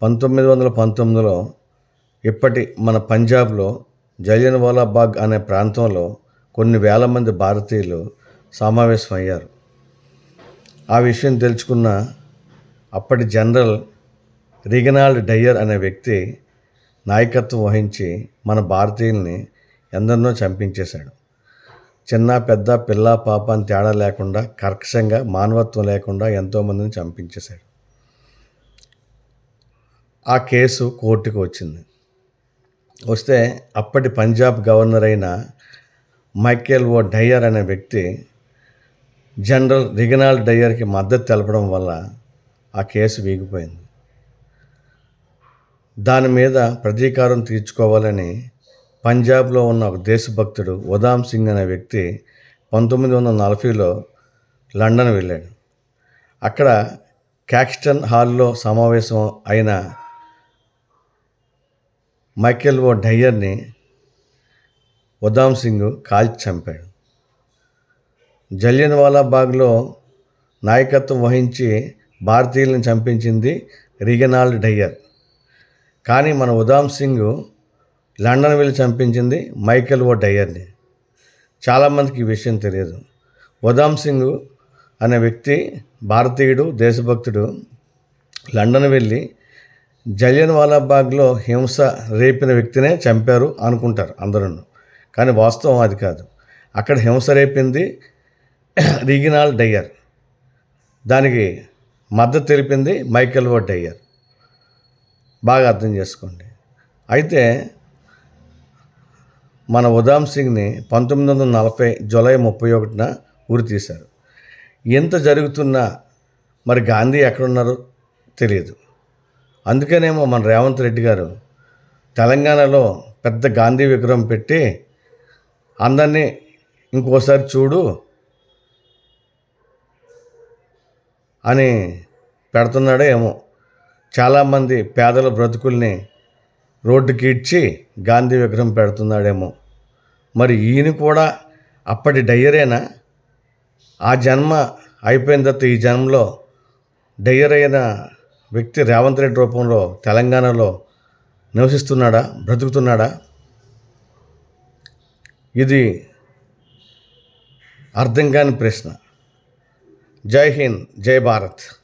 1919లో ఇప్పటి మన పంజాబ్లో జలియన్వాలా బాగ్ అనే ప్రాంతంలో కొన్ని వేల మంది భారతీయులు సమావేశమయ్యారు. ఆ విషయం తెలుసుకున్న అప్పటి జనరల్ రిగనాల్డ్ డయ్యర్ అనే వ్యక్తి నాయకత్వం వహించి మన భారతీయుల్ని ఎందరినో చంపించేశాడు. చిన్న పెద్ద పిల్ల పాప అని తేడా లేకుండా కర్కశంగా మానవత్వం లేకుండా ఎంతోమందిని చంపించేశాడు. ఆ కేసు కోర్టుకు వచ్చింది. వస్తే అప్పటి పంజాబ్ గవర్నర్ అయిన మైకేల్ ఓ డయ్యర్ అనే వ్యక్తి జనరల్ రిగనాల్డ్ డయ్యర్కి మద్దతు తెలపడం వల్ల ఆ కేసు వీగిపోయింది. దాని మీద ప్రతీకారం తీర్చుకోవాలని పంజాబ్లో ఉన్న ఒక దేశభక్తుడు ఉధామ్ సింగ్ అనే వ్యక్తి 1940లో లండన్ వెళ్ళాడు. అక్కడ క్యాక్స్టన్ హాల్లో సమావేశం అయిన మైకేల్ ఓ డయ్యర్ని ఉధామ్ సింగ్ కాల్చి చంపాడు. జలియన్వాలా బాగ్లో నాయకత్వం వహించి భారతీయులను చంపించింది రిగనాల్డ్ డయ్యర్. కానీ మన ఉధామ్ సింగ్ లండన్ వెళ్ళి చంపించింది మైకేల్ ఓ డయ్యర్ని. చాలామందికి ఈ విషయం తెలియదు. ఉధామ్ సింగ్ అనే వ్యక్తి భారతీయుడు, దేశభక్తుడు లండన్ వెళ్ళి జలియన్వాలా బాగ్లో హింస రేపిన వ్యక్తినే చంపారు అనుకుంటారు అందరూ. కానీ వాస్తవం అది కాదు. అక్కడ హింస రేపింది రిగనాల్డ్ డయ్యర్. దానికి మద్దతు తెలిపింది మైకేల్ ఓ డయ్యర్. బాగా అర్థం చేసుకోండి. అయితే మన ఉధామ్ సింగ్ని 1940 జూలై 31న ఉరి తీశారు. ఎంత జరుగుతున్నా మరి గాంధీ ఎక్కడున్నారో తెలియదు. అందుకనేమో మన రేవంత్ రెడ్డి గారు తెలంగాణలో పెద్ద గాంధీ విగ్రహం పెట్టి అందరినీ ఇంకోసారి చూడు అని పెడుతున్నాడో ఏమో. చాలామంది పేదల బ్రతుకుల్ని రోడ్డుకి ఇడ్చి గాంధీ విగ్రహం పెడుతున్నాడేమో. మరి ఈయన కూడా అప్పటి డయ్యరేనా? ఆ జన్మ అయిపోయిన తర్వాత ఈ జన్మలో డయ్యర్ అయిన వ్యక్తి రేవంత్ రెడ్డి రూపంలో తెలంగాణలో నివసిస్తున్నాడా, బ్రతుకుతున్నాడా? ఇది అర్థం కాని ప్రశ్న. జై హింద్, జై భారత్.